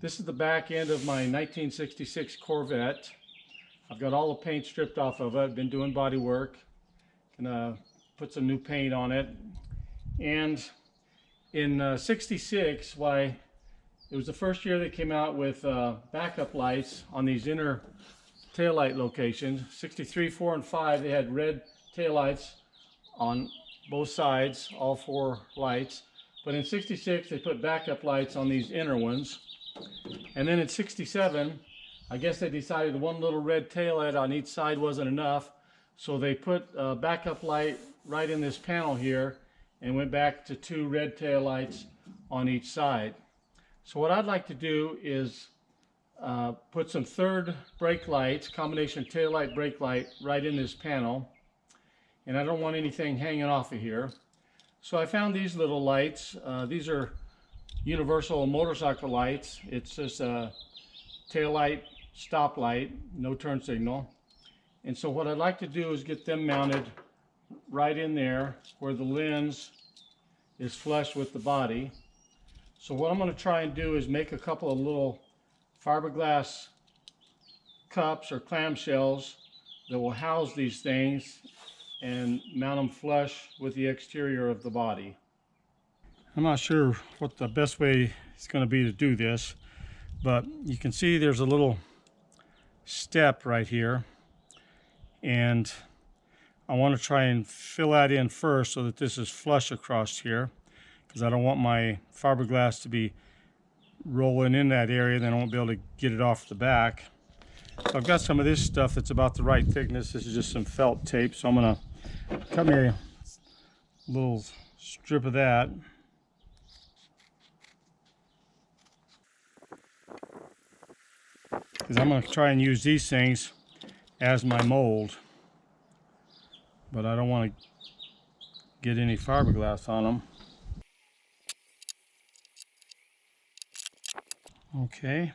This is the back end of my 1966 Corvette. I've got all the paint stripped off of it. I've been doing body work. Gonna put some new paint on it. And in 66, why, it was the first year they came out with backup lights on these inner taillight locations. 63, 4, and 5, they had red taillights on both sides, all four lights. But in 66, they put backup lights on these inner ones. And then in 67, I guess they decided one little red taillight on each side wasn't enough. So they put a backup light right in this panel here and went back to two red taillights on each side. So what I'd like to do is put some third brake lights, combination taillight brake light, right in this panel. And I don't want anything hanging off of here. So I found these little lights. These are universal motorcycle lights. It's just a tail light, stop light, no turn signal. And so what I'd like to do is get them mounted right in there where the lens is flush with the body. So what I'm going to try and do is make a couple of little fiberglass cups or clamshells that will house these things and mount them flush with the exterior of the body. I'm not sure what the best way is going to be to do this, but you can see there's a little step right here, and I want to try and fill that in first so that this is flush across here, because I don't want my fiberglass to be rolling in that area, then I won't be able to get it off the back. So I've got some of this stuff that's about the right thickness. This is just some felt tape, so I'm going to cut me a little strip of that. Because I'm going to try and use these things as my mold, but I don't want to get any fiberglass on them. Okay,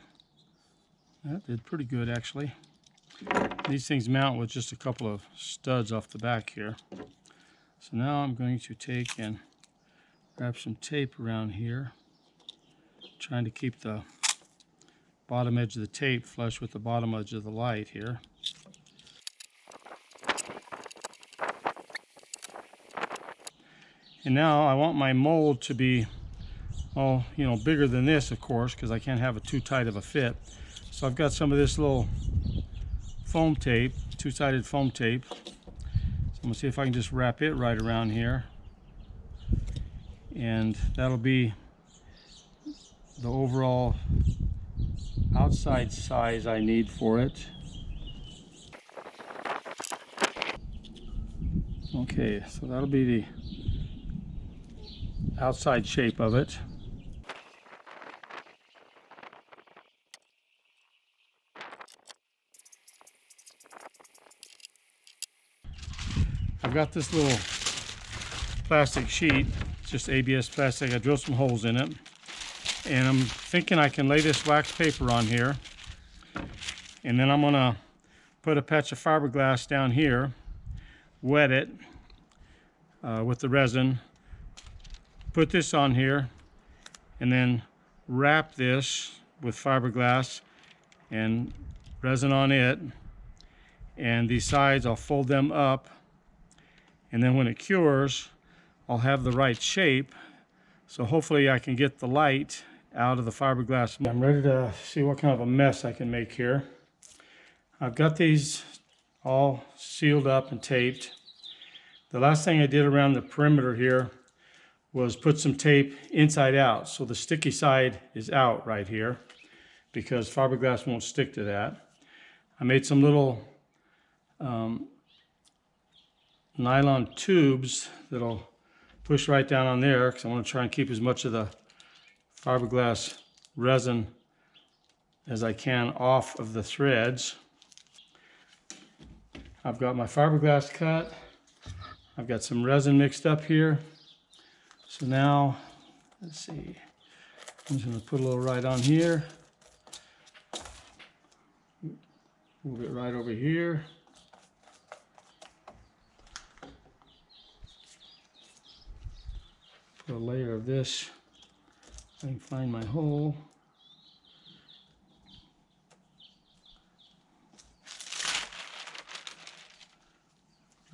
that did pretty good actually. These things mount with just a couple of studs off the back here. So now I'm going to take and wrap some tape around here, trying to keep the bottom edge of the tape flush with the bottom edge of the light here. And now I want my mold to be, bigger than this, of course, because I can't have it too tight of a fit. So I've got some of this little foam tape, two-sided foam tape. So I'm going to see if I can just wrap it right around here. And that'll be the overall outside size I need for it. Okay, so that'll be the outside shape of it. I've got this little plastic sheet, it's just ABS plastic. I drilled some holes in it, and I'm thinking I can lay this wax paper on here, and then I'm gonna put a patch of fiberglass down here, wet it with the resin, put this on here, and then wrap this with fiberglass and resin on it, and these sides I'll fold them up, and then when it cures I'll have the right shape, so hopefully I can get the light out of the fiberglass. I'm ready to see what kind of a mess I can make here. I've got these all sealed up and taped. The last thing I did around the perimeter here was put some tape inside out, so the sticky side is out right here because fiberglass won't stick to that. I made some little nylon tubes that'll push right down on there because I want to try and keep as much of the fiberglass resin as I can off of the threads. I've got my fiberglass cut. I've got some resin mixed up here. So now, let's see, I'm just going to put a little right on here. Move it right over here. Put a layer of this. I can find my hole.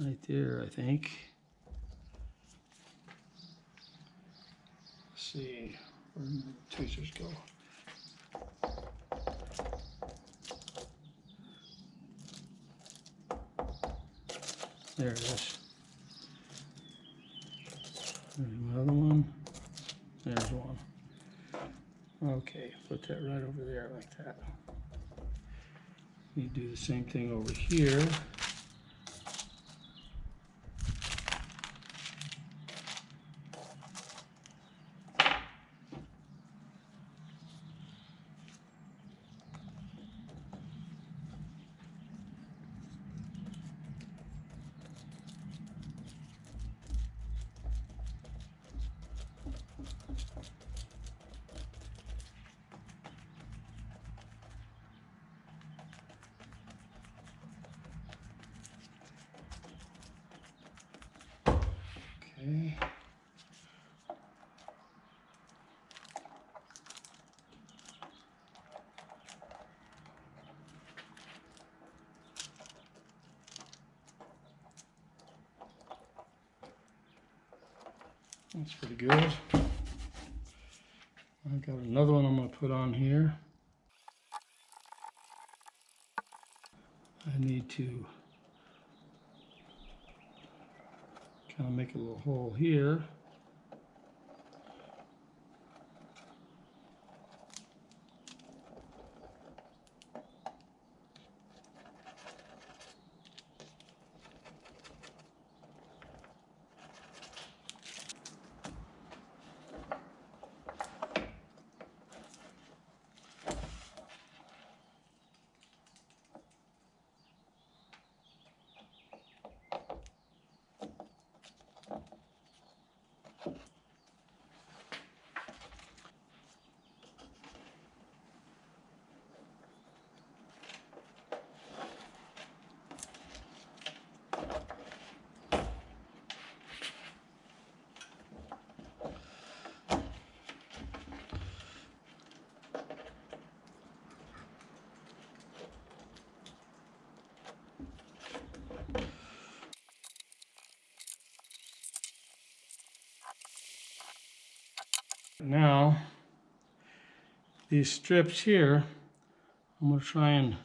right there, I think. Let's see, where did my tweezers go? There it is. There's another one. There's one. Okay, put that right over there like that. You do the same thing over here. Okay. That's pretty good. I've got another one I'm going to put on here. I need to kind of make a little hole here. Now, these strips here, I'm going to try and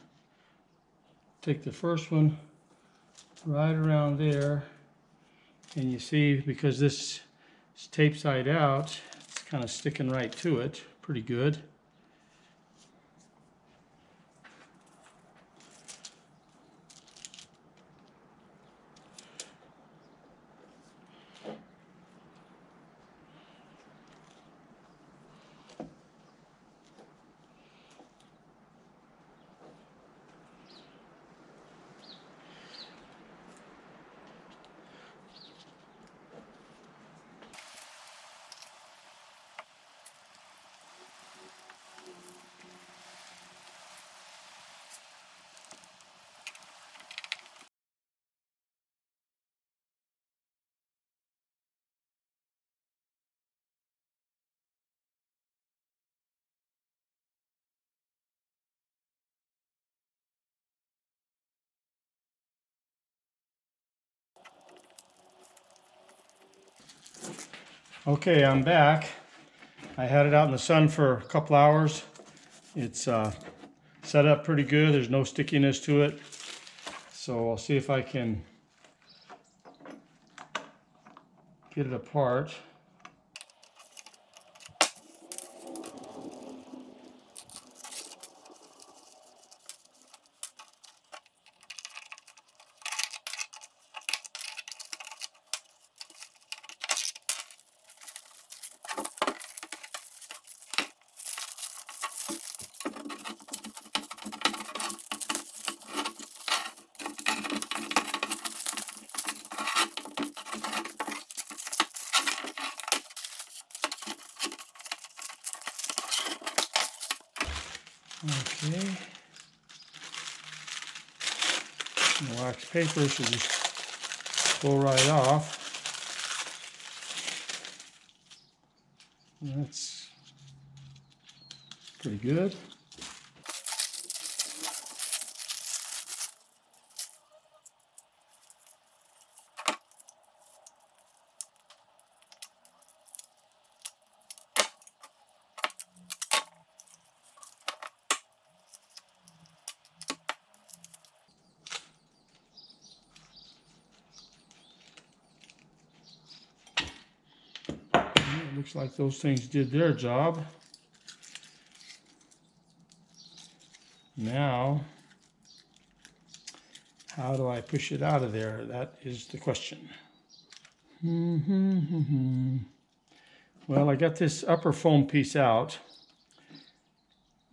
take the first one right around there, and you see, because this is tape side out, it's kind of sticking right to it, pretty good. Okay, I'm back. I had it out in the sun for a couple hours. It's set up pretty good. There's no stickiness to it. So I'll see if I can get it apart. Okay. The wax paper should just pull right off. That's pretty good. Looks like those things did their job. Now, how do I push it out of there? That is the question. Well, I got this upper foam piece out.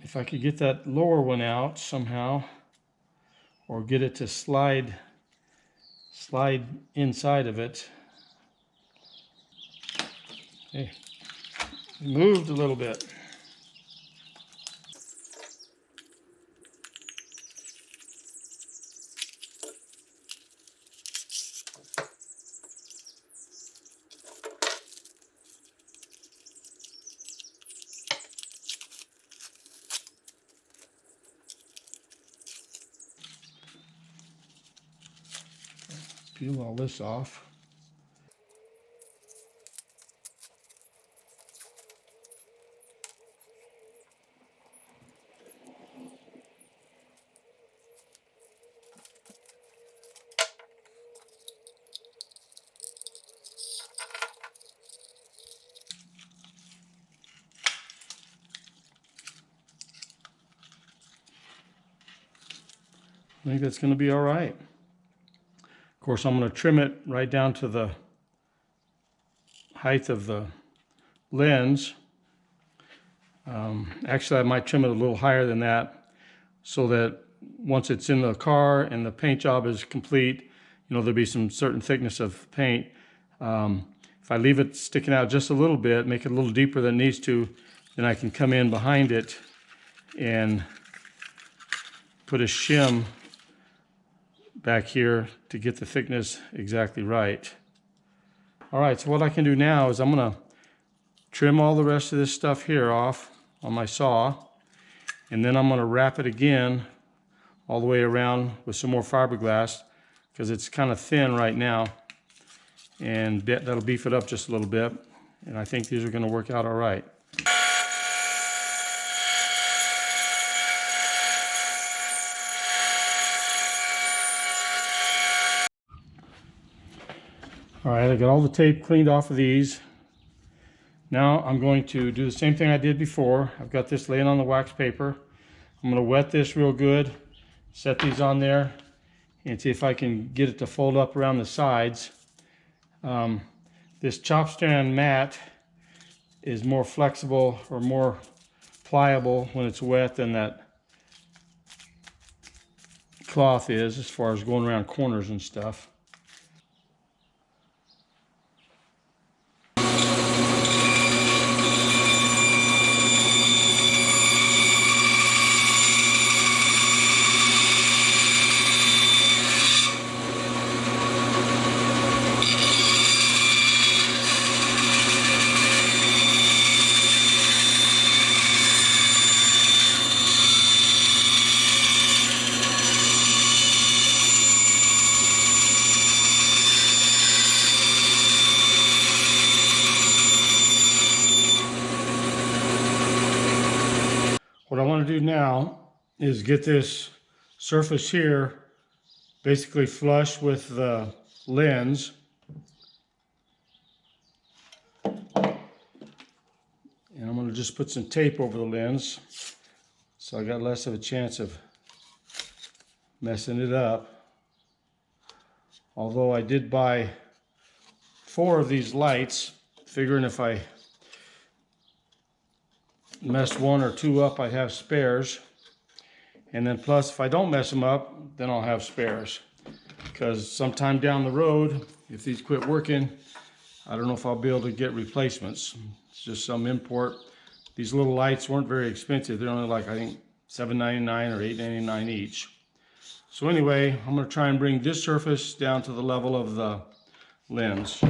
If I could get that lower one out somehow, or get it to slide inside of it. Okay, it moved a little bit. Peel all this off. I think that's going to be all right. Of course, I'm going to trim it right down to the height of the lens. Actually, I might trim it a little higher than that so that once it's in the car and the paint job is complete, you know, there'll be some certain thickness of paint. If I leave it sticking out just a little bit, make it a little deeper than it needs to, then I can come in behind it and put a shim back here to get the thickness exactly right. All right, so what I can do now is I'm going to trim all the rest of this stuff here off on my saw, and then I'm going to wrap it again all the way around with some more fiberglass because it's kind of thin right now, and that'll beef it up just a little bit, and I think these are going to work out all right. All right, I got all the tape cleaned off of these. Now I'm going to do the same thing I did before. I've got this laying on the wax paper. I'm going to wet this real good, set these on there, and see if I can get it to fold up around the sides. This chop strand mat is more flexible or more pliable when it's wet than that cloth is, as far as going around corners and stuff. What I want to do now is get this surface here basically flush with the lens. And I'm going to just put some tape over the lens so I got less of a chance of messing it up. Although I did buy 4 of these lights, figuring if I messed 1 or 2 up, I'd have spares. And then plus, if I don't mess them up, then I'll have spares. Because sometime down the road, if these quit working, I don't know if I'll be able to get replacements. It's just some import. These little lights weren't very expensive. They're only like, I think, $7.99 or $8.99 each. So anyway, I'm going to try and bring this surface down to the level of the lens.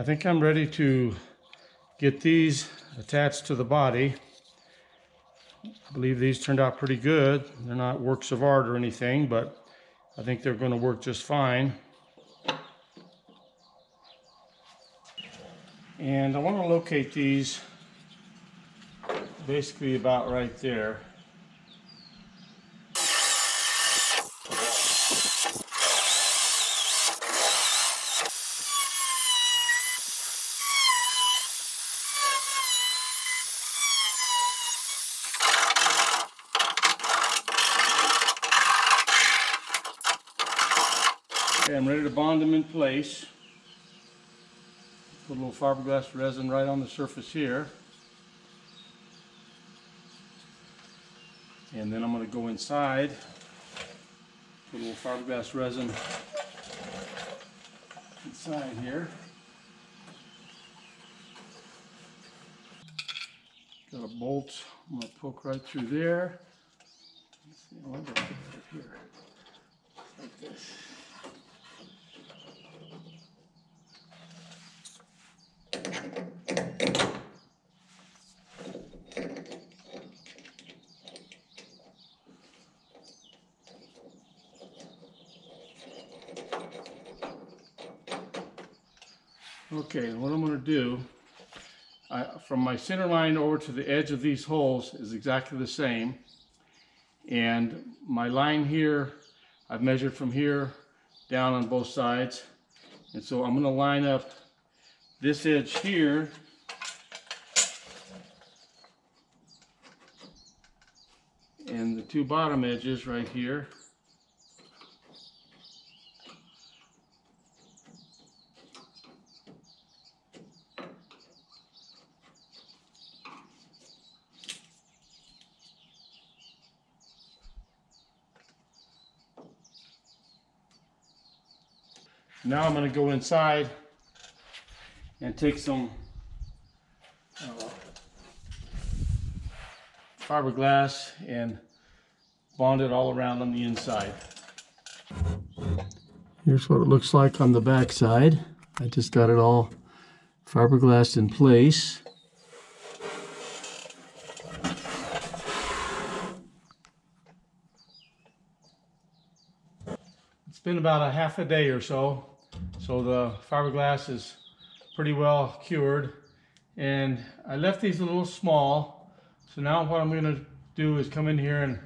I think I'm ready to get these attached to the body. I believe these turned out pretty good. They're not works of art or anything, but I think they're going to work just fine. And I want to locate these basically about right there. Okay, I'm ready to bond them in place. Put a little fiberglass resin right on the surface here. And then I'm going to go inside, put a little fiberglass resin inside here. Got a bolt, I'm going to poke right through there. Let's see, I want to put it here, like this. Okay, what I'm going to do, from my center line over to the edge of these holes is exactly the same. And my line here, I've measured from here down on both sides. And so I'm going to line up this edge here and the two bottom edges right here. Now I'm going to go inside and take some fiberglass and bond it all around on the inside. Here's what it looks like on the back side. I just got it all fiberglassed in place. It's been about a half a day or so, so the fiberglass is pretty well cured, and I left these a little small. So now what I'm going to do is come in here and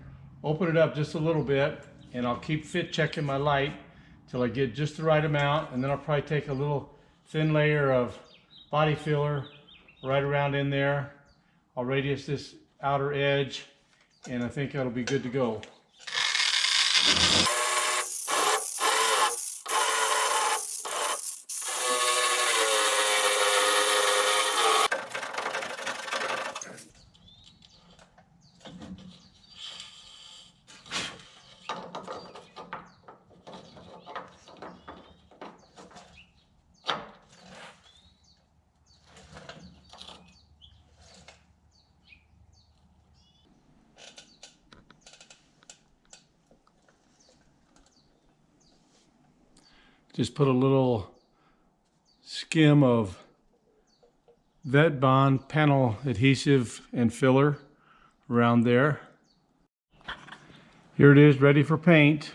open it up just a little bit, and I'll keep fit checking my light till I get just the right amount, and then I'll probably take a little thin layer of body filler right around in there. I'll radius this outer edge, and I think that'll be good to go. Just put a little skim of vet bond panel adhesive and filler around there. Here it is, ready for paint.